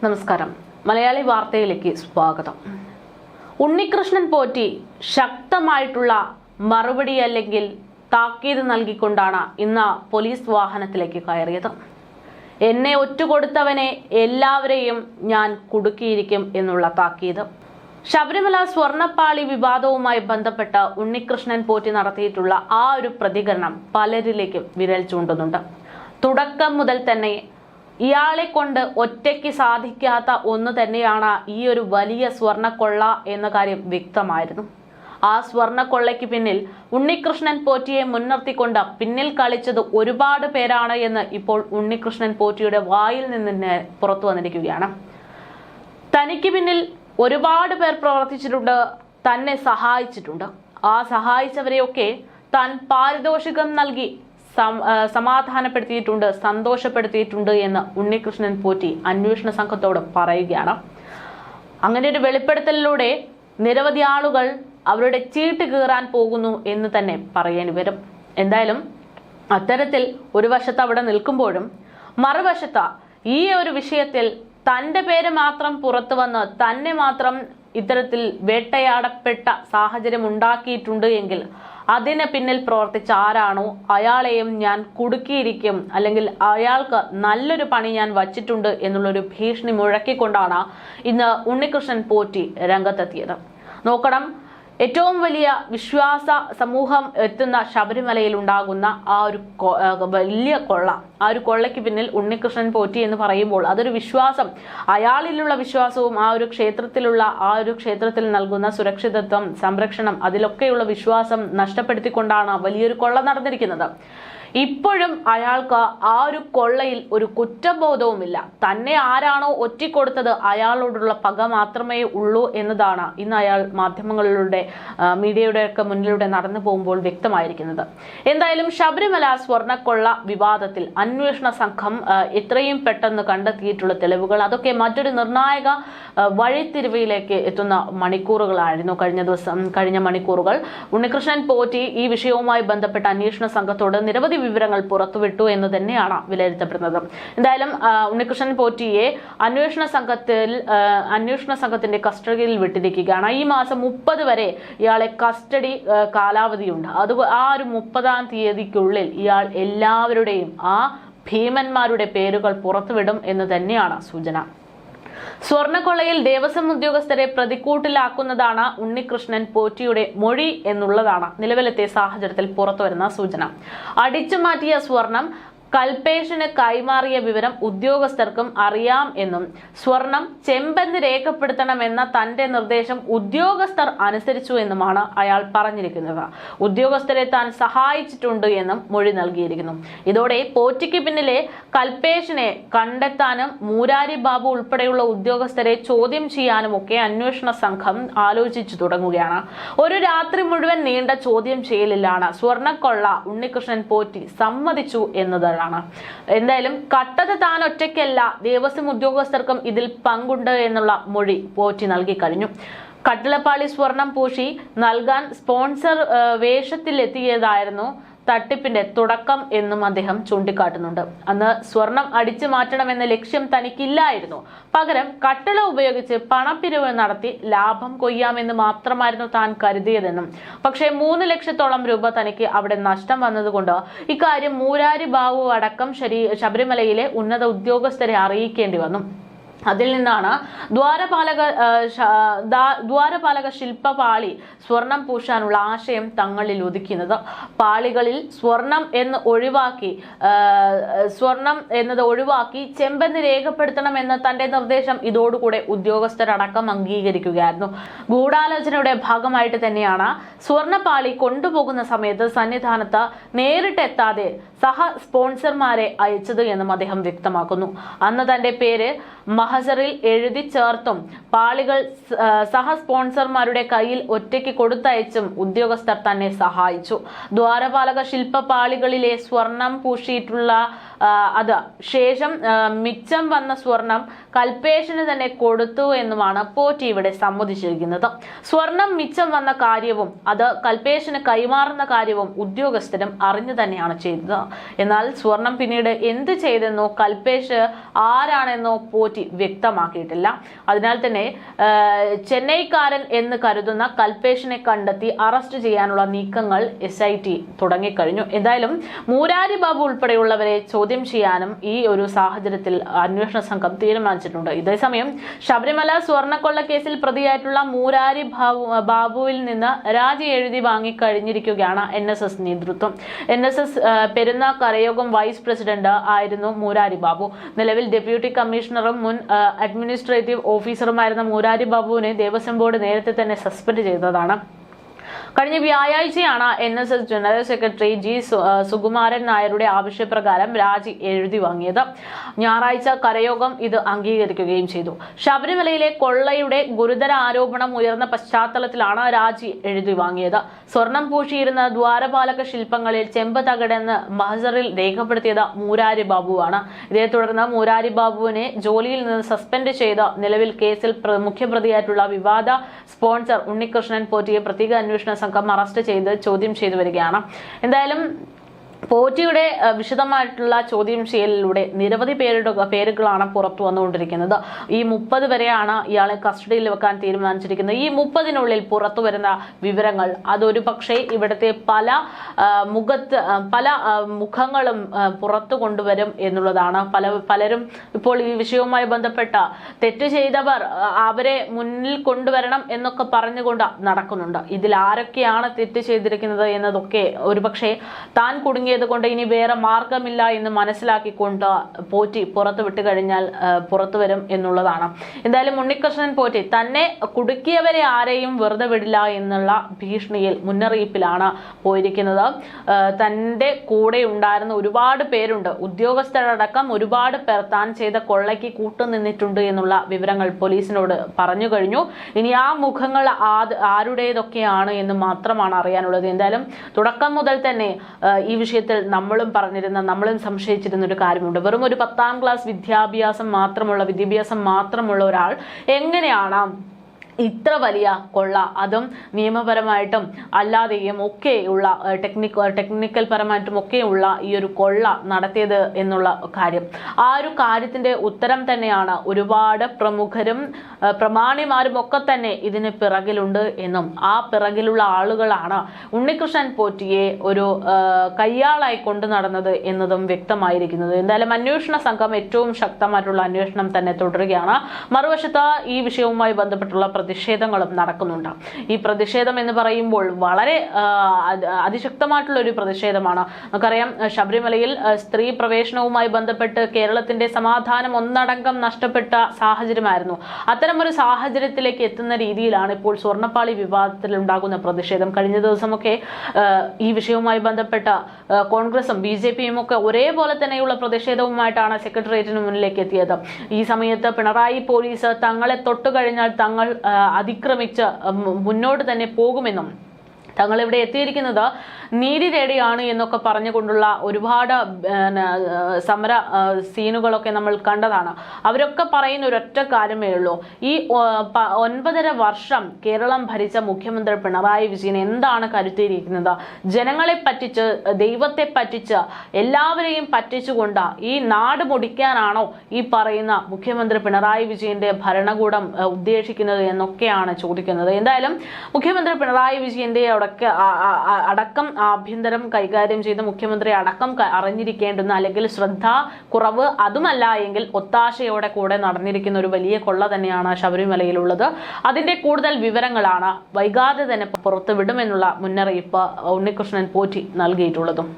നമസ്കാരം. മലയാളി വാർത്തയിലേക്ക് സ്വാഗതം. ഉണ്ണികൃഷ്ണൻ പോറ്റി ശക്തമായിട്ടുള്ള മറുപടി അല്ലെങ്കിൽ താക്കീത് നൽകിക്കൊണ്ടാണ് ഇന്ന് പോലീസ് വാഹനത്തിലേക്ക് കയറിയത്. എന്നെ ഒറ്റുകൊടുത്തവനെ എല്ലാവരെയും ഞാൻ കുടുക്കിയിരിക്കും എന്നുള്ള താക്കീത്. ശബരിമല സ്വർണ്ണപ്പാളി വിവാദവുമായി ബന്ധപ്പെട്ട് ഉണ്ണികൃഷ്ണൻ പോറ്റി നടത്തിയിട്ടുള്ള ആ ഒരു പ്രതികരണം പലരിലേക്കും വിരൽ ചൂണ്ടുന്നുണ്ട്. തുടക്കം മുതൽ തന്നെ ഇയാളെ കൊണ്ട് ഒറ്റയ്ക്ക് സാധിക്കാത്ത ഒന്ന് തന്നെയാണ് ഈ ഒരു വലിയ സ്വർണ്ണക്കൊള്ള എന്ന കാര്യം വ്യക്തമായിരുന്നു. ആ സ്വർണ്ണക്കൊള്ളയ്ക്ക് പിന്നിൽ ഉണ്ണികൃഷ്ണൻ പോറ്റിയെ മുൻനിർത്തിക്കൊണ്ട് പിന്നിൽ കളിച്ചത് ഒരുപാട് പേരാണ് എന്ന് ഇപ്പോൾ ഉണ്ണികൃഷ്ണൻ പോറ്റിയുടെ വായിൽ നിന്ന് പുറത്തു വന്നിരിക്കുകയാണ്. തനിക്ക് പിന്നിൽ ഒരുപാട് പേർ പ്രവർത്തിച്ചിട്ടുണ്ട്, തന്നെ സഹായിച്ചിട്ടുണ്ട്. ആ സഹായിച്ചവരെയൊക്കെ താൻ പാരിതോഷികം നൽകി സമാധാനപ്പെടുത്തിയിട്ടുണ്ട്, സന്തോഷപ്പെടുത്തിയിട്ടുണ്ട് എന്ന് ഉണ്ണികൃഷ്ണൻ പോറ്റി അന്വേഷണ സംഘത്തോട് പറയുകയാണ്. അങ്ങനെ ഒരു വെളിപ്പെടുത്തലിലൂടെ നിരവധി ആളുകൾ അവരുടെ ചീട്ട് കീറാൻ പോകുന്നു എന്ന് തന്നെ പറയേണ്ടി വരും. എന്തായാലും അത്തരത്തിൽ ഒരു വശത്ത് അവിടെ നിൽക്കുമ്പോഴും മറുവശത്ത് ഈ ഒരു വിഷയത്തിൽ തൻ്റെ പേര് മാത്രം പുറത്തു വന്ന് തന്നെ മാത്രം ഇത്തരത്തിൽ വേട്ടയാടപ്പെട്ട സാഹചര്യം ഉണ്ടാക്കിയിട്ടുണ്ട് എങ്കിൽ അതിന് പിന്നിൽ പ്രവർത്തിച്ച ആരാണോ അയാളെയും ഞാൻ കുടുക്കിയിരിക്കും, അല്ലെങ്കിൽ അയാൾക്ക് നല്ലൊരു പണി ഞാൻ വച്ചിട്ടുണ്ട് എന്നുള്ളൊരു ഭീഷണി മുഴക്കിക്കൊണ്ടാണ് ഇന്ന് ഉണ്ണികൃഷ്ണൻ പോറ്റി രംഗത്തെത്തിയത്. നോക്കണം, ഏറ്റവും വലിയ വിശ്വാസ സമൂഹം എത്തുന്ന ശബരിമലയിൽ ഉണ്ടാകുന്ന ആ ഒരു വലിയ കൊള്ള, ആ ഒരു കൊള്ളയ്ക്ക് പിന്നിൽ ഉണ്ണികൃഷ്ണൻ പോറ്റി എന്ന് പറയുമ്പോൾ അതൊരു വിശ്വാസം, അയാളിലുള്ള വിശ്വാസവും ആ ഒരു ക്ഷേത്രത്തിൽ നൽകുന്ന സുരക്ഷിതത്വം, സംരക്ഷണം, അതിലൊക്കെയുള്ള വിശ്വാസം നഷ്ടപ്പെടുത്തിക്കൊണ്ടാണ് വലിയൊരു കൊള്ള നടന്നിരിക്കുന്നത്. ഇപ്പോഴും അയാൾക്ക് ആ ഒരു കൊള്ളയിൽ ഒരു കുറ്റബോധവുമില്ല. തന്നെ ആരാണോ ഒറ്റിക്കൊടുത്തത് അയാളോടുള്ള പക മാത്രമേ ഉള്ളൂ എന്നതാണ് ഇന്ന് അയാൾ മാധ്യമങ്ങളിലൂടെ മീഡിയയുടെ ഒക്കെ മുന്നിലൂടെ നടന്നു പോകുമ്പോൾ വ്യക്തമായിരിക്കുന്നത്. എന്തായാലും ശബരിമല സ്വർണ്ണക്കൊള്ള വിവാദത്തിൽ അന്വേഷണ സംഘം എത്രയും പെട്ടെന്ന് കണ്ടെത്തിയിട്ടുള്ള തെളിവുകൾ, അതൊക്കെ മറ്റൊരു നിർണായക വഴിത്തിരിവിലേക്ക് എത്തുന്ന മണിക്കൂറുകളായിരുന്നു കഴിഞ്ഞ മണിക്കൂറുകൾ. ഉണ്ണികൃഷ്ണൻ പോറ്റി ഈ വിഷയവുമായി ബന്ധപ്പെട്ട അന്വേഷണ സംഘത്തോട് നിരവധി വിവരങ്ങൾ പുറത്തുവിട്ടു എന്ന് തന്നെയാണ് വിലയിരുത്തപ്പെടുന്നത്. എന്തായാലും ഉണ്ണികൃഷ്ണൻ പോറ്റിയെ അന്വേഷണ സംഘത്തിന്റെ കസ്റ്റഡിയിൽ വിട്ടിരിക്കുകയാണ്. ഈ മാസം 30 വരെ ഇയാളെ കസ്റ്റഡി കാലാവധിയുണ്ട്. ആ ഒരു 30-ാം തീയതിക്കുള്ളിൽ ഇയാൾ എല്ലാവരുടെയും ആ ഭീമന്മാരുടെ പേരുകൾ പുറത്തുവിടും എന്ന് തന്നെയാണ് സൂചന. സ്വർണ്ണക്കൊള്ളയിൽ ദേവസ്വം ഉദ്യോഗസ്ഥരെ പ്രതിക്കൂട്ടിലാക്കുന്നതാണ് ഉണ്ണികൃഷ്ണൻ പോറ്റിയുടെ മൊഴി എന്നുള്ളതാണ് നിലവിലത്തെ സാഹചര്യത്തിൽ പുറത്തുവരുന്ന സൂചന. അടിച്ചുമാറ്റിയ സ്വർണം കൽപേഷിന് കൈമാറിയ വിവരം ഉദ്യോഗസ്ഥർക്കും അറിയാം എന്നും സ്വർണം ചെമ്പെന്ന് രേഖപ്പെടുത്തണമെന്ന തന്റെ നിർദ്ദേശം ഉദ്യോഗസ്ഥർ അനുസരിച്ചു എന്നുമാണ് അയാൾ പറഞ്ഞിരിക്കുന്നത്. ഉദ്യോഗസ്ഥരെ താൻ സഹായിച്ചിട്ടുണ്ട് എന്നും മൊഴി നൽകിയിരിക്കുന്നു. ഇതോടെ പോറ്റിക്ക് പിന്നിലെ കൽപേഷിനെ കണ്ടെത്താനും മൂരാരി ബാബു ഉൾപ്പെടെയുള്ള ഉദ്യോഗസ്ഥരെ ചോദ്യം ചെയ്യാനും ഒക്കെ അന്വേഷണ സംഘം ആലോചിച്ചു തുടങ്ങുകയാണ്. ഒരു രാത്രി മുഴുവൻ നീണ്ട ചോദ്യം ചെയ്യലിലാണ് സ്വർണ്ണക്കൊള്ള ഉണ്ണികൃഷ്ണൻ പോറ്റി സമ്മതിച്ചു എന്നതാണ്. എന്തായാലും കട്ടത് താൻ ഒറ്റയ്ക്കല്ല, ദേവസ്വം ഉദ്യോഗസ്ഥർക്കും ഇതിൽ പങ്കുണ്ട് എന്നുള്ള മൊഴി പോറ്റി നൽകി കഴിഞ്ഞു. കട്ടിളപ്പാളി സ്വർണം പൂശി നൽകാൻ സ്പോൺസർ വേഷത്തിലെത്തിയതായിരുന്നു തട്ടിപ്പിന്റെ തുടക്കം എന്നും അദ്ദേഹം ചൂണ്ടിക്കാട്ടുന്നുണ്ട്. അന്ന് സ്വർണം അടിച്ചു മാറ്റണമെന്ന ലക്ഷ്യം തനിക്കില്ലായിരുന്നു. പകരം കട്ടിള ഉപയോഗിച്ച് പണപ്പിരിവ് നടത്തി ലാഭം കൊയ്യാമെന്ന് മാത്രമായിരുന്നു താൻ കരുതിയതെന്നും, പക്ഷേ 3 ലക്ഷത്തോളം രൂപ തനിക്ക് അവിടെ നഷ്ടം വന്നതുകൊണ്ട് ഇക്കാര്യം മൂരാരി ബാബു അടക്കം ശബരിമലയിലെ ഉന്നത ഉദ്യോഗസ്ഥരെ അറിയിക്കേണ്ടി വന്നു. അതിൽ നിന്നാണ് ദ്വാരപാലക ശില്പപാളി സ്വർണം പൂശാനുള്ള ആശയം തങ്ങളിൽ ഉദിക്കുന്നത്. പാളികളിൽ സ്വർണം എന്നത് ഒഴിവാക്കി ചെമ്പെന്ന് രേഖപ്പെടുത്തണമെന്ന് തന്റെ നിർദ്ദേശം ഇതോടുകൂടെ ഉദ്യോഗസ്ഥരടക്കം അംഗീകരിക്കുകയായിരുന്നു. ഗൂഢാലോചനയുടെ ഭാഗമായിട്ട് തന്നെയാണ് സ്വർണ്ണപ്പാളി കൊണ്ടുപോകുന്ന സമയത്ത് സന്നിധാനത്ത് നേരിട്ടെത്താതെ സഹ സ്പോൺസർമാരെ അയച്ചത് എന്നും അദ്ദേഹം വ്യക്തമാക്കുന്നു. അന്ന് തന്റെ പേര് മഹസറിൽ എഴുതി ചേർത്തും പാളികൾ സഹ സ്പോൺസർമാരുടെ കയ്യിൽ ഒറ്റയ്ക്ക് കൊടുത്തയച്ചും ഉദ്യോഗസ്ഥർ തന്നെ സഹായിച്ചു. ദ്വാരപാലക ശില്പപാളികളിലെ സ്വർണം പൂശിയിട്ടുള്ള ശേഷം മിച്ചം വന്ന സ്വർണം കൽപേഷിന് തന്നെ കൊടുത്തു എന്നുമാണ് പോറ്റി ഇവിടെ സമ്മതിച്ചിരിക്കുന്നത്. സ്വർണം മിച്ചം വന്ന കാര്യവും അത് കൽപേഷിന് കൈമാറുന്ന കാര്യവും ഉദ്യോഗസ്ഥരും അറിഞ്ഞു തന്നെയാണ് ചെയ്തത്. എന്നാൽ സ്വർണം പിന്നീട് എന്ത് ചെയ്തെന്നോ കൽപേഷ് ആരാണെന്നോ പോറ്റി വ്യക്തമാക്കിയിട്ടില്ല. അതിനാൽ തന്നെ ചെന്നൈക്കാരൻ എന്ന് കരുതുന്ന കൽപേഷിനെ കണ്ടെത്തി അറസ്റ്റ് ചെയ്യാനുള്ള നീക്കങ്ങൾ SIT തുടങ്ങിക്കഴിഞ്ഞു. എന്തായാലും മൂരാരി ബാബു ഉൾപ്പെടെയുള്ളവരെ ചോദ്യം ചെയ്യാനും ഈ ഒരു സാഹചര്യത്തിൽ അന്വേഷണ സംഘം തീരുമാനിച്ചിട്ടുണ്ട്. ഇതേസമയം ശബരിമല സ്വർണ്ണക്കൊള്ള കേസിൽ പ്രതിയായിട്ടുള്ള മൂരാരി ബാബുവിൽ നിന്ന് രാജി എഴുതി വാങ്ങിക്കഴിഞ്ഞിരിക്കുകയാണ് NSS നേതൃത്വം. NSS പെരുന്ന കരയോഗം വൈസ് പ്രസിഡന്റ് ആയിരുന്നു മൂരാരി ബാബു. നിലവിൽ ഡെപ്യൂട്ടി കമ്മീഷണറും മുൻ അഡ്മിനിസ്ട്രേറ്റീവ് ഓഫീസറുമായിരുന്ന മൂരാരി ബാബുവിനെ ദേവസ്വം ബോർഡ് നേരത്തെ തന്നെ സസ്പെൻഡ് ചെയ്തതാണ്. കഴിഞ്ഞ വ്യാഴാഴ്ചയാണ് NSS general secretary G. Sukumaran നായരുടെ ആവശ്യപ്രകാരം രാജി എഴുതി വാങ്ങിയത്. ഞായറാഴ്ച കരയോഗം ഇത് അംഗീകരിക്കുകയും ചെയ്തു. ശബരിമലയിലെ കൊള്ളയുടെ ഗുരുതര ആരോപണം ഉയർന്ന പശ്ചാത്തലത്തിലാണ് രാജി എഴുതി വാങ്ങിയത്. സ്വർണം പൂശിയിരുന്ന ദ്വാരപാലക ശില്പങ്ങളിൽ ചെമ്പ് തകടെന്ന് മഹസറിൽ രേഖപ്പെടുത്തിയത് മൂരാരി ബാബുവാണ്. ഇതേ തുടർന്ന് മൂരാരി ബാബുവിനെ ജോലിയിൽ നിന്ന് സസ്പെൻഡ് ചെയ്ത നിലവിൽ കേസിൽ മുഖ്യപ്രതിയായിട്ടുള്ള വിവാദ സ്പോൺസർ ഉണ്ണികൃഷ്ണൻ പോറ്റിയെ പ്രത്യേക അന്വേഷണ സംഘം അറസ്റ്റ് ചെയ്ത് ചോദ്യം ചെയ്തു വരികയാണ്. എന്തായാലും പോറ്റിയുടെ വിശദമായിട്ടുള്ള ചോദ്യം ചെയ്യലിലൂടെ നിരവധി പേരുകളാണ് പുറത്തു വന്നുകൊണ്ടിരിക്കുന്നത്. ഈ 30 വരെയാണ് ഇയാളെ കസ്റ്റഡിയിൽ വെക്കാൻ തീരുമാനിച്ചിരിക്കുന്നത്. ഈ 30-നുള്ളിൽ പുറത്തു വരുന്ന വിവരങ്ങൾ അതൊരു പക്ഷേ ഇവിടുത്തെ പല മുഖങ്ങളും പുറത്തു കൊണ്ടുവരും എന്നുള്ളതാണ്. പലരും ഇപ്പോൾ ഈ വിഷയവുമായി ബന്ധപ്പെട്ട തെറ്റ് ചെയ്തവർ അവരെ മുന്നിൽ കൊണ്ടുവരണം എന്നൊക്കെ പറഞ്ഞുകൊണ്ട് നടക്കുന്നുണ്ട്. ഇതിൽ ആരൊക്കെയാണ് തെറ്റ് ചെയ്തിരിക്കുന്നത് എന്നതൊക്കെ ഒരുപക്ഷെ താൻ കുടുങ്ങിയത് കൊണ്ട് ഇനി വേറെ മാർഗമില്ല എന്ന് മനസ്സിലാക്കിക്കൊണ്ട് പോറ്റി പുറത്തു വിട്ടു കഴിഞ്ഞാൽ പുറത്തു വരും എന്നുള്ളതാണ്. എന്തായാലും ഉണ്ണികൃഷ്ണൻ പോറ്റി തന്നെ കുടുക്കിയവരെ ആരെയും വെറുതെ വിടില്ല എന്നുള്ള ഭീഷണിയിൽ മുന്നറിയിപ്പിലാണ് പോയിരിക്കുന്നത്. തൻ്റെ കൂടെ ഉണ്ടായിരുന്ന ഒരുപാട് പേരുണ്ട്, ഉദ്യോഗസ്ഥരടക്കം ഒരുപാട് പേർ താൻ ചെയ്ത കൊള്ളയ്ക്ക് കൂട്ടുനിന്നിട്ടുണ്ട് എന്നുള്ള വിവരങ്ങൾ പോലീസിനോട് പറഞ്ഞു കഴിഞ്ഞു. ഇനി ആ മുഖങ്ങൾ ആരുടേതൊക്കെയാണ് എന്ന് മാത്രമാണ് അറിയാനുള്ളത്. എന്തായാലും തുടക്കം മുതൽ തന്നെ ഈ വിഷയത്തിൽ നമ്മളും സംശയിച്ചിരുന്ന ഒരു കാര്യമുണ്ട്. വെറും ഒരു 10ാം ക്ലാസ് വിദ്യാഭ്യാസം മാത്രമുള്ള ഒരാൾ എങ്ങനെയാണ് ഇത്ര വലിയ കൊള്ള, അതും നിയമപരമായിട്ടും അല്ലാതെയും ഒക്കെയുള്ള ടെക്നിക്കൽ പരമായിട്ടും ഒക്കെയുള്ള ഈ ഒരു കൊള്ള നടത്തിയത് എന്നുള്ള കാര്യം, ആ ഒരു കാര്യത്തിന്റെ ഉത്തരം തന്നെയാണ് ഒരുപാട് പ്രമുഖരും പ്രമാണിമാരും ഒക്കെ തന്നെ ഇതിന് പിറകിലുണ്ട് എന്നും ആ പിറകിലുള്ള ആളുകളാണ് ഉണ്ണികൃഷ്ണൻ പോറ്റിയെ ഒരു കയ്യാളായി കൊണ്ടു നടന്നത് എന്നതും വ്യക്തമായിരിക്കുന്നത്. എന്തായാലും അന്വേഷണ സംഘം ഏറ്റവും ശക്തമായിട്ടുള്ള അന്വേഷണം തന്നെ തുടരുകയാണ്. മറുവശത്ത് ഈ വിഷയവുമായി ബന്ധപ്പെട്ടുള്ള പ്രതിഷേധങ്ങളും നടക്കുന്നുണ്ട്. ഈ പ്രതിഷേധം എന്ന് പറയുമ്പോൾ വളരെ അതിശക്തമായിട്ടുള്ള ഒരു പ്രതിഷേധമാണ്. നമുക്കറിയാം, ശബരിമലയിൽ സ്ത്രീ പ്രവേശനവുമായി ബന്ധപ്പെട്ട് കേരളത്തിന്റെ സമാധാനം ഒന്നടങ്കം നഷ്ടപ്പെട്ട സാഹചര്യമായിരുന്നു. അത്തരമൊരു സാഹചര്യത്തിലേക്ക് എത്തുന്ന രീതിയിലാണ് ഇപ്പോൾ സ്വർണ്ണപ്പാളി വിവാദത്തിൽ ഉണ്ടാകുന്ന പ്രതിഷേധം. കഴിഞ്ഞ ദിവസമൊക്കെ ഈ വിഷയവുമായി ബന്ധപ്പെട്ട കോൺഗ്രസും BJPയും ഒക്കെ ഒരേപോലെ തന്നെയുള്ള പ്രതിഷേധവുമായിട്ടാണ് സെക്രട്ടേറിയറ്റിന് മുന്നിലേക്ക് എത്തിയത്. ഈ സമയത്ത് പിണറായി പോലീസ് തങ്ങളെ തൊട്ടുകഴിഞ്ഞാൽ തങ്ങൾ അതിക്രമിച്ച് മുന്നോട്ട് തന്നെ പോകുമെന്നും തങ്ങൾ ഇവിടെ എത്തിയിരിക്കുന്നത് നീതി തേടിയാണ് എന്നൊക്കെ പറഞ്ഞുകൊണ്ടുള്ള ഒരുപാട് സമര സീനുകളൊക്കെ നമ്മൾ കണ്ടതാണ്. അവരൊക്കെ പറയുന്ന ഒരൊറ്റ കാര്യമേ ഉള്ളൂ, ഈ 9.5 വർഷം കേരളം ഭരിച്ച മുഖ്യമന്ത്രി പിണറായി വിജയൻ എന്താണ് കരുത്തിയിരിക്കുന്നത്? ജനങ്ങളെ പറ്റിച്ച്, ദൈവത്തെ പറ്റിച്ച്, എല്ലാവരെയും പറ്റിച്ചുകൊണ്ട് ഈ നാട് മുടിക്കാനാണോ ഈ പറയുന്ന മുഖ്യമന്ത്രി പിണറായി വിജയന്റെ ഭരണകൂടം ഉദ്ദേശിക്കുന്നത് എന്നൊക്കെയാണ് ചോദിക്കുന്നത്. എന്തായാലും മുഖ്യമന്ത്രി പിണറായി വിജയന്റെ അടക്കം ആഭ്യന്തരം കൈകാര്യം ചെയ്ത മുഖ്യമന്ത്രി അടക്കം അറിഞ്ഞിരിക്കേണ്ടുന്ന, അല്ലെങ്കിൽ ശ്രദ്ധ കുറവ് അതുമല്ല എങ്കിൽ ഒത്താശയോടെ കൂടെ നടന്നിരിക്കുന്ന ഒരു വലിയ കൊള്ള തന്നെയാണ് ശബരിമലയിലുള്ളത്. അതിന്റെ കൂടുതൽ വിവരങ്ങളാണ് വൈകാതെ തന്നെ പുറത്തുവിടുമെന്നുള്ള മുന്നറിയിപ്പ് ഉണ്ണികൃഷ്ണൻ പോറ്റി നൽകിയിട്ടുള്ളതും.